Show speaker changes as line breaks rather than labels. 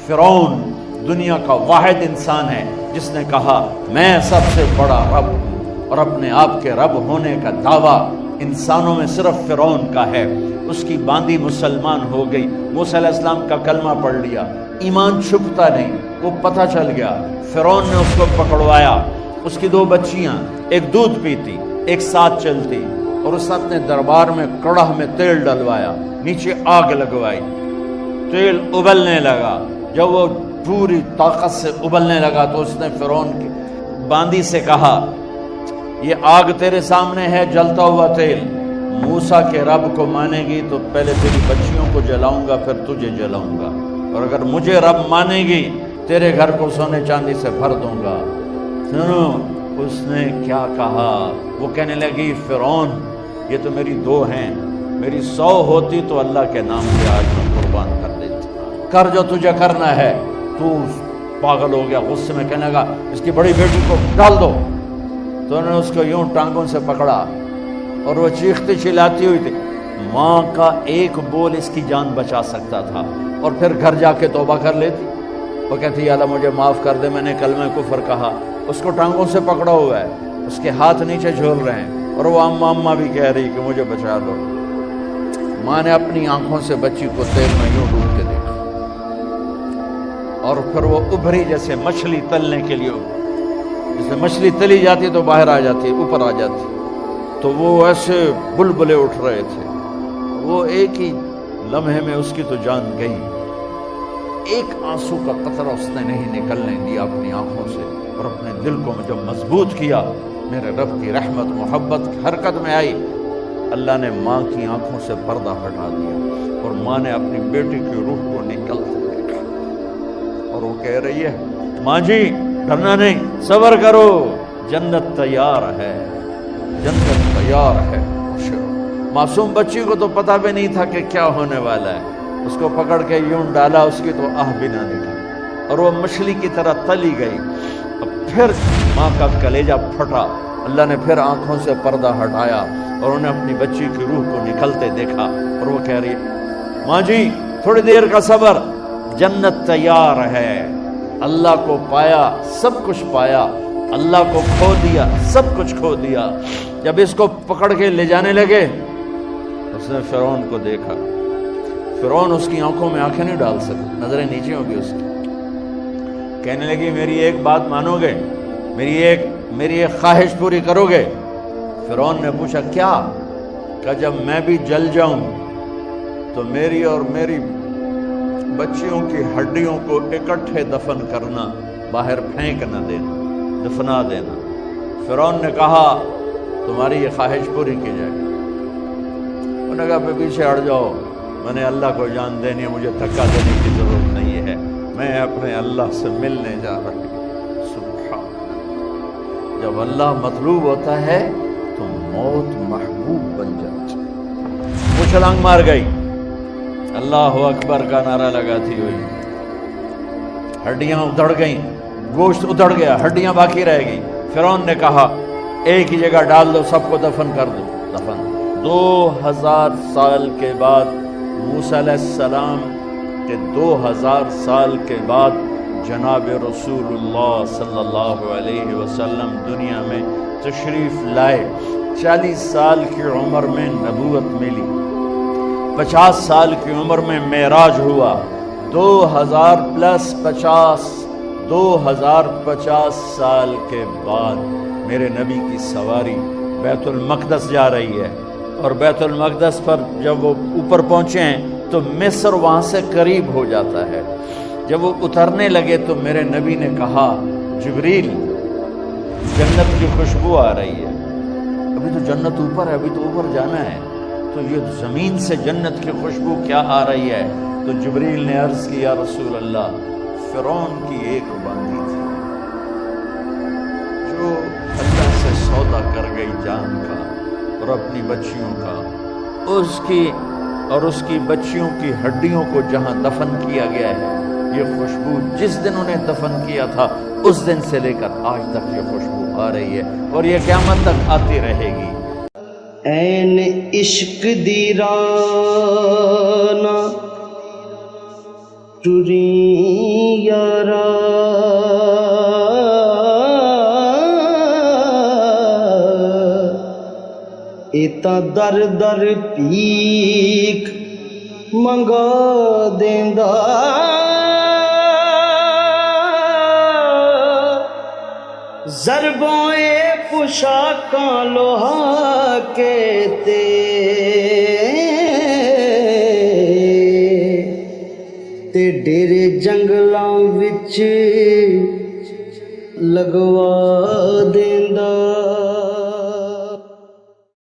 فرعون دنیا کا واحد انسان ہے جس نے کہا میں سب سے بڑا رب ہوں، اور اپنے آپ کے رب ہونے کا دعویٰ انسانوں میں صرف فرعون کا ہے۔ اس کی باندی مسلمان ہو گئی، موسیٰ علیہ السلام کا کلمہ پڑھ لیا، ایمان چھپتا نہیں، وہ پتہ چل گیا۔ فرعون نے اس کو پکڑوایا، اس کی 2 بچیاں، ایک دودھ پیتی ایک ساتھ چلتی، اور اس نے اپنے دربار میں کڑاہ میں تیل ڈلوایا، نیچے آگ لگوائی، تیل ابلنے لگا۔ جب وہ پوری طاقت سے ابلنے لگا تو اس نے فرعون کی باندی سے کہا یہ آگ تیرے سامنے ہے، جلتا ہوا تیل، موسیٰ کے رب کو مانے گی تو پہلے تیری بچیوں کو جلاؤں گا، پھر تجھے جلاؤں گا، اور اگر مجھے رب مانے گی تیرے گھر کو سونے چاندی سے بھر دوں گا۔ سنو اس نے کیا کہا، وہ کہنے لگی فرعون یہ تو میری 2 ہیں، میری 100 ہوتی تو اللہ کے نام سے آج میں قربان کر دیتی، کر جو تجھے کرنا ہے۔ تو پاگل ہو گیا، غصے میں کہنے لگا اس کی بڑی بیٹی کو ڈال دو۔ تو انہوں نے اس کو یوں ٹانگوں سے پکڑا اور وہ چیختی چلاتی ہوئی تھی۔ ماں کا ایک بول اس کی جان بچا سکتا تھا، اور پھر گھر جا کے توبہ کر لیتی۔ وہ کہتی یا اللہ مجھے معاف کر دے، میں نے کلمہ کفر کہا۔ اس کو ٹانگوں سے پکڑا ہوا ہے، اس کے ہاتھ نیچے جھول رہے ہیں، اور وہ اماں بھی کہہ رہی کہ مجھے بچا دو۔ ماں نے اپنی آنکھوں سے بچی کو تیل میں یوں ڈوب کے دیکھا، اور پھر وہ ابھری جیسے مچھلی تلنے کے لیے، جیسے مچھلی تلی جاتی تو باہر آ جاتی، اوپر آ جاتی، تو وہ ایسے بلبلے اٹھ رہے تھے۔ وہ ایک ہی لمحے میں اس کی تو جان گئی، ایک آنسو کا قطرہ اس نے نہیں نکلنے دیا اپنی آنکھوں سے، اور اپنے دل کو جب مضبوط کیا، میرے رب کی رحمت محبت حرکت میں آئی۔ اللہ نے ماں کی آنکھوں سے پردہ ہٹا دیا، اور ماں نے اپنی بیٹی کی روح کو نکلتے دیکھا، اور وہ کہہ رہی ہے ماں جی ڈرنا نہیں، صبر کرو، جنت تیار ہے، جنت تیار ہے۔ معصوم بچی کو تو پتہ بھی نہیں تھا کہ کیا ہونے والا ہے، اس کو پکڑ کے یوں ڈالا، اس کی تو آہ بھی نہ نکلی، اور وہ مچھلی کی طرح تلی گئی۔ اب پھر ماں کا کلیجہ پھٹا، اللہ نے پھر آنکھوں سے پردہ ہٹایا، اور انہیں اپنی بچی کی روح کو نکلتے دیکھا، اور وہ کہہ رہی ہے ماں جی تھوڑی دیر کا صبر، جنت تیار ہے۔ اللہ کو پایا سب کچھ پایا، اللہ کو کھو دیا سب کچھ کھو دیا۔ جب اس کو پکڑ کے لے جانے لگے، اس نے فرعون کو دیکھا، فرعون اس کی آنکھوں میں آنکھیں نہیں ڈال سکتا، نظریں نیچے ہوگی اس کی۔ کہنے لگی میری ایک بات مانو گے، میری ایک خواہش پوری کرو گے؟ فرعون نے پوچھا کیا؟ کہ جب میں بھی جل جاؤں تو میری اور میری بچیوں کی ہڈیوں کو اکٹھے دفن کرنا، باہر پھینک نہ دینا، دفنا دینا۔ فرعون نے کہا تمہاری یہ خواہش پوری کی جائے گی۔ انہوں نے کہا پیچھے ہٹ جاؤ، میں نے اللہ کو جان دینی ہے، مجھے دھکا دینے کی ضرورت نہیں ہے، میں اپنے اللہ سے ملنے جا رہی ہوں۔ سبحان اللہ، جب اللہ مطلوب ہوتا ہے تو موت محبوب بن جاتی۔ وہ چھلانگ مار گئی، اللہ اکبر کا نعرہ لگاتی ہوئی، ہڈیاں ادھڑ گئیں، گوشت ادھڑ گیا، ہڈیاں باقی رہ گئی۔ فرعون نے کہا ایک ہی جگہ ڈال دو، سب کو دفن کر دو۔ دفن 2000 سال کے بعد، موسیٰ علیہ السلام کے 2000 سال کے بعد جناب رسول اللہ صلی اللہ علیہ وسلم دنیا میں تشریف لائے۔ 40 سال کی عمر میں نبوت ملی، 50 سال کی عمر میں معراج ہوا، 2050 سال کے بعد میرے نبی کی سواری بیت المقدس جا رہی ہے، اور بیت المقدس پر جب وہ اوپر پہنچے ہیں تو مصر وہاں سے قریب ہو جاتا ہے۔ جب وہ اترنے لگے تو میرے نبی نے کہا جبریل جنت کی خوشبو آ رہی ہے، ابھی تو جنت اوپر ہے، ابھی تو اوپر جانا ہے، تو یہ زمین سے جنت کی خوشبو کیا آ رہی ہے؟ تو جبریل نے عرض کی یا رسول اللہ فرعون کی ایک باندی تھی جو اللہ سے سودا کر گئی جان کا اور اپنی بچیوں کا، اس کی بچیوں کی ہڈیوں کو جہاں دفن کیا گیا ہے، یہ خوشبو جس دن انہیں دفن کیا تھا اس دن سے لے کر آج تک یہ خوشبو آ رہی ہے، اور یہ قیامت تک آتی رہے گی۔
این عشق دی رانا ਟੁਰੀ ਯਾਰਾ ਇਹ ਤਾਂ ਦਰ ਦਰ ਭੀਖ ਮੰਗਾ ਦੇਂਦਾ ਜ਼ਰਬੋਂ ਏ ਪੁਸ਼ਾਕਾਂ ਲੋਹਾ ਕੇ ਤੇ ਡੇਰੇ ਜੰਗਲਾਂ ਵਿੱਚ ਲਗਵਾ ਦੇਂਦਾ